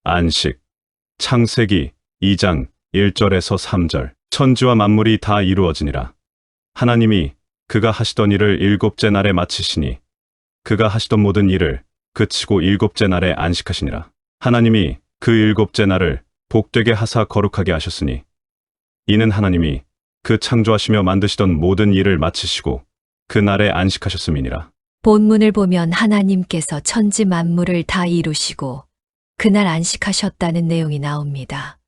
안식. 창세기 2장 1절에서 3절. 천지와 만물이 다 이루어지니라. 하나님이 그가 하시던 일을 일곱째 날에 마치시니 그가 하시던 모든 일을 그치고 일곱째 날에 안식하시니라. 하나님이 그 일곱째 날을 복되게 하사 거룩하게 하셨으니 이는 하나님이 그 창조하시며 만드시던 모든 일을 마치시고 그 날에 안식하셨음이니라. 본문을 보면 하나님께서 천지 만물을 다 이루시고 그날 안식하셨다는 내용이 나옵니다.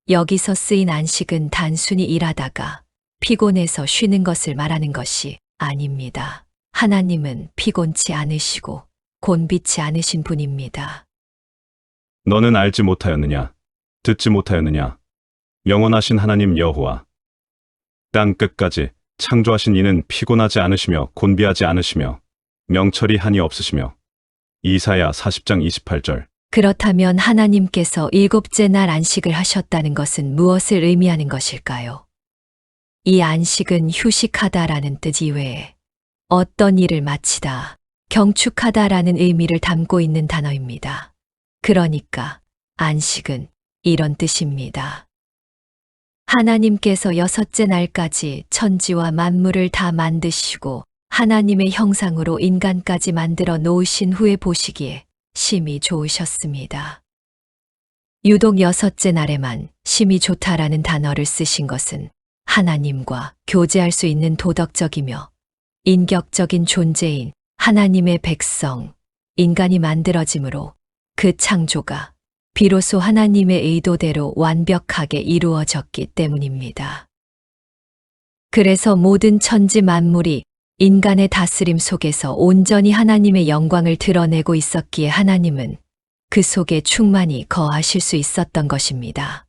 여기서 쓰인 안식은 단순히 일하다가 피곤해서 쉬는 것을 말하는 것이 아닙니다. 하나님은 피곤치 않으시고 곤비치 않으신 분입니다. 너는 알지 못하였느냐? 듣지 못하였느냐? 영원하신 하나님 여호와 땅 끝까지 창조하신 이는 피곤하지 않으시며 곤비하지 않으시며 명철이 한이 없으시며. 이사야 40장 28절. 그렇다면 하나님께서 일곱째 날 안식을 하셨다는 것은 무엇을 의미하는 것일까요? 이 안식은 휴식하다라는 뜻 이외에 어떤 일을 마치다, 경축하다라는 의미를 담고 있는 단어입니다. 그러니까 안식은 이런 뜻입니다. 하나님께서 여섯째 날까지 천지와 만물을 다 만드시고 하나님의 형상으로 인간까지 만들어 놓으신 후에 보시기에 심히 좋으셨습니다. 유독 여섯째 날에만 심히 좋다라는 단어를 쓰신 것은 하나님과 교제할 수 있는 도덕적이며 인격적인 존재인 하나님의 백성, 인간이 만들어짐으로 그 창조가 비로소 하나님의 의도대로 완벽하게 이루어졌기 때문입니다. 그래서 모든 천지 만물이 인간의 다스림 속에서 온전히 하나님의 영광을 드러내고 있었기에 하나님은 그 속에 충만히 거하실 수 있었던 것입니다.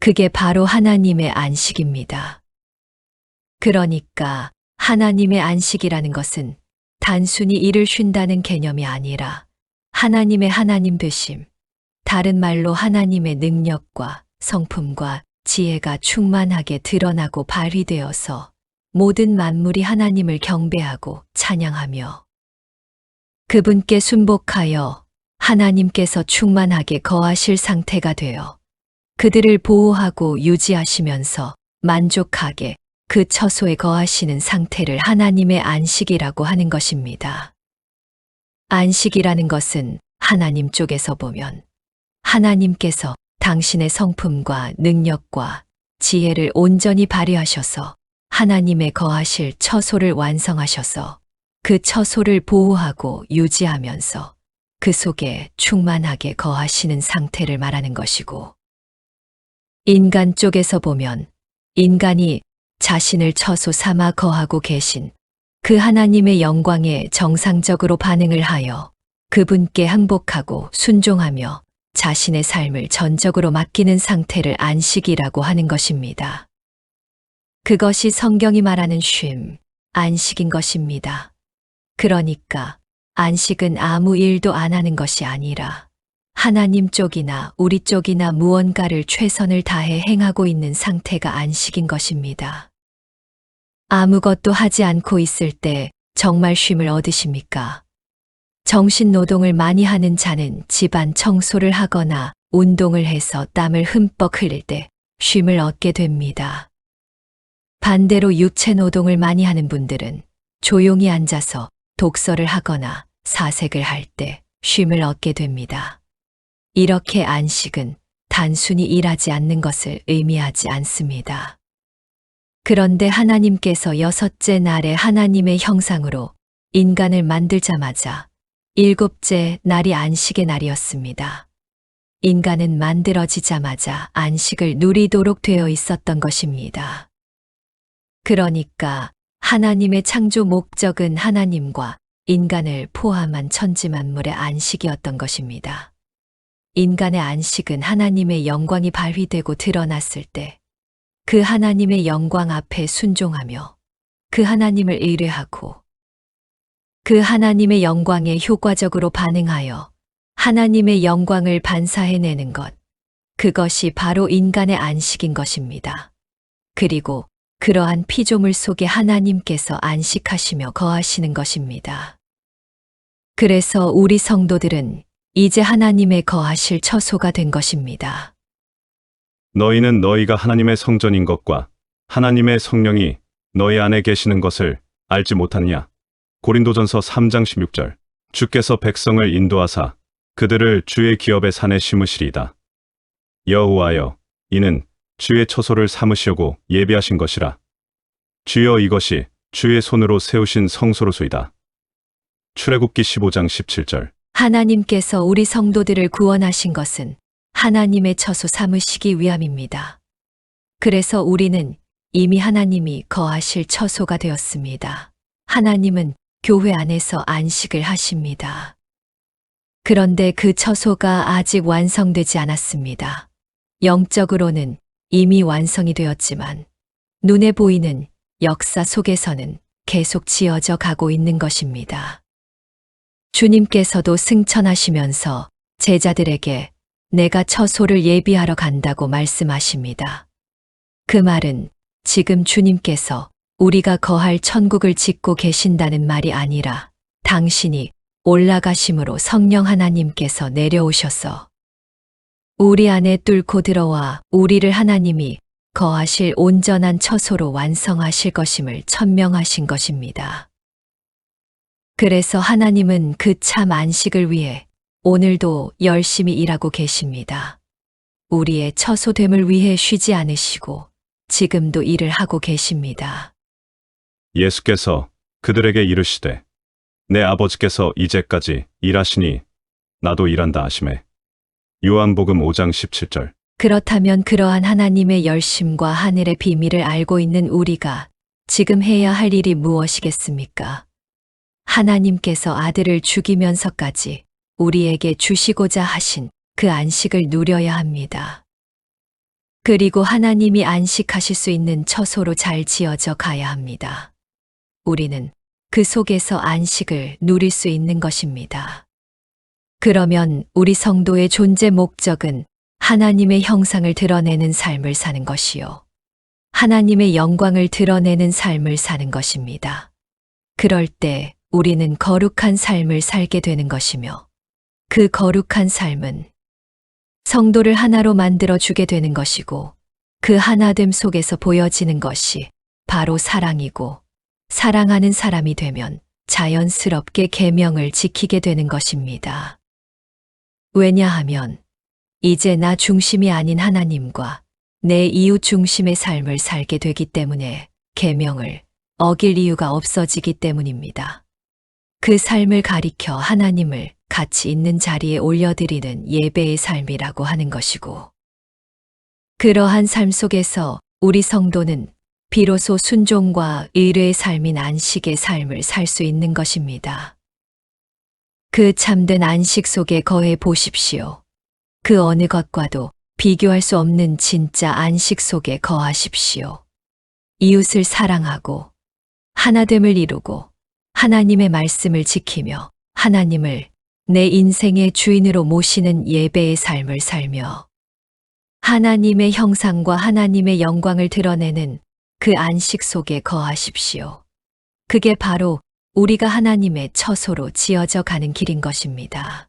그게 바로 하나님의 안식입니다. 그러니까 하나님의 안식이라는 것은 단순히 일을 쉰다는 개념이 아니라 하나님의 하나님 되심, 다른 말로 하나님의 능력과 성품과 지혜가 충만하게 드러나고 발휘되어서 모든 만물이 하나님을 경배하고 찬양하며 그분께 순복하여 하나님께서 충만하게 거하실 상태가 되어 그들을 보호하고 유지하시면서 만족하게 그 처소에 거하시는 상태를 하나님의 안식이라고 하는 것입니다. 안식이라는 것은 하나님 쪽에서 보면 하나님께서 당신의 성품과 능력과 지혜를 온전히 발휘하셔서 하나님의 거하실 처소를 완성하셔서 그 처소를 보호하고 유지하면서 그 속에 충만하게 거하시는 상태를 말하는 것이고, 인간 쪽에서 보면 인간이 자신을 처소 삼아 거하고 계신 그 하나님의 영광에 정상적으로 반응을 하여 그분께 항복하고 순종하며 자신의 삶을 전적으로 맡기는 상태를 안식이라고 하는 것입니다. 그것이 성경이 말하는 쉼, 안식인 것입니다. 그러니까 안식은 아무 일도 안 하는 것이 아니라 하나님 쪽이나 우리 쪽이나 무언가를 최선을 다해 행하고 있는 상태가 안식인 것입니다. 아무것도 하지 않고 있을 때 정말 쉼을 얻으십니까? 정신 노동을 많이 하는 자는 집안 청소를 하거나 운동을 해서 땀을 흠뻑 흘릴 때 쉼을 얻게 됩니다. 반대로 육체 노동을 많이 하는 분들은 조용히 앉아서 독서를 하거나 사색을 할 때 쉼을 얻게 됩니다. 이렇게 안식은 단순히 일하지 않는 것을 의미하지 않습니다. 그런데 하나님께서 여섯째 날에 하나님의 형상으로 인간을 만들자마자 일곱째 날이 안식의 날이었습니다. 인간은 만들어지자마자 안식을 누리도록 되어 있었던 것입니다. 그러니까 하나님의 창조 목적은 하나님과 인간을 포함한 천지 만물의 안식이었던 것입니다. 인간의 안식은 하나님의 영광이 발휘되고 드러났을 때 그 하나님의 영광 앞에 순종하며 그 하나님을 의뢰하고 그 하나님의 영광에 효과적으로 반응하여 하나님의 영광을 반사해내는 것, 그것이 바로 인간의 안식인 것입니다. 그리고 그러한 피조물 속에 하나님께서 안식하시며 거하시는 것입니다. 그래서 우리 성도들은 이제 하나님의 거하실 처소가 된 것입니다. 너희는 너희가 하나님의 성전인 것과 하나님의 성령이 너희 안에 계시는 것을 알지 못하느냐. 고린도전서 3장 16절. 주께서 백성을 인도하사 그들을 주의 기업의 산에 심으시리이다. 여호와여, 이는 주의 처소를 삼으시려고 예비하신 것이라. 주여, 이것이 주의 손으로 세우신 성소로소이다. 출애굽기 15장 17절. 하나님께서 우리 성도들을 구원하신 것은 하나님의 처소 삼으시기 위함입니다. 그래서 우리는 이미 하나님이 거하실 처소가 되었습니다. 하나님은 교회 안에서 안식을 하십니다. 그런데 그 처소가 아직 완성되지 않았습니다. 영적으로는 이미 완성이 되었지만 눈에 보이는 역사 속에서는 계속 지어져 가고 있는 것입니다. 주님께서도 승천하시면서 제자들에게 내가 처소를 예비하러 간다고 말씀하십니다. 그 말은 지금 주님께서 우리가 거할 천국을 짓고 계신다는 말이 아니라 당신이 올라가심으로 성령 하나님께서 내려오셔서 우리 안에 뚫고 들어와 우리를 하나님이 거하실 온전한 처소로 완성하실 것임을 천명하신 것입니다. 그래서 하나님은 그 참 안식을 위해 오늘도 열심히 일하고 계십니다. 우리의 처소됨을 위해 쉬지 않으시고 지금도 일을 하고 계십니다. 예수께서 그들에게 이르시되 내 아버지께서 이제까지 일하시니 나도 일한다 하시매. 요한복음 5장 17절. 그렇다면 그러한 하나님의 열심과 하늘의 비밀을 알고 있는 우리가 지금 해야 할 일이 무엇이겠습니까? 하나님께서 아들을 죽이면서까지 우리에게 주시고자 하신 그 안식을 누려야 합니다. 그리고 하나님이 안식하실 수 있는 처소로 잘 지어져 가야 합니다. 우리는 그 속에서 안식을 누릴 수 있는 것입니다. 그러면 우리 성도의 존재 목적은 하나님의 형상을 드러내는 삶을 사는 것이요. 하나님의 영광을 드러내는 삶을 사는 것입니다. 그럴 때 우리는 거룩한 삶을 살게 되는 것이며 그 거룩한 삶은 성도를 하나로 만들어 주게 되는 것이고 그 하나됨 속에서 보여지는 것이 바로 사랑이고 사랑하는 사람이 되면 자연스럽게 계명을 지키게 되는 것입니다. 왜냐하면 이제 나 중심이 아닌 하나님과 내 이웃 중심의 삶을 살게 되기 때문에 계명을 어길 이유가 없어지기 때문입니다. 그 삶을 가리켜 하나님을 가치 있는 자리에 올려드리는 예배의 삶이라고 하는 것이고, 그러한 삶 속에서 우리 성도는 비로소 순종과 의뢰의 삶인 안식의 삶을 살 수 있는 것입니다. 그 참된 안식 속에 거해 보십시오. 그 어느 것과도 비교할 수 없는 진짜 안식 속에 거하십시오. 이웃을 사랑하고 하나됨을 이루고 하나님의 말씀을 지키며 하나님을 내 인생의 주인으로 모시는 예배의 삶을 살며 하나님의 형상과 하나님의 영광을 드러내는 그 안식 속에 거하십시오. 그게 바로 우리가 하나님의 처소로 지어져 가는 길인 것입니다.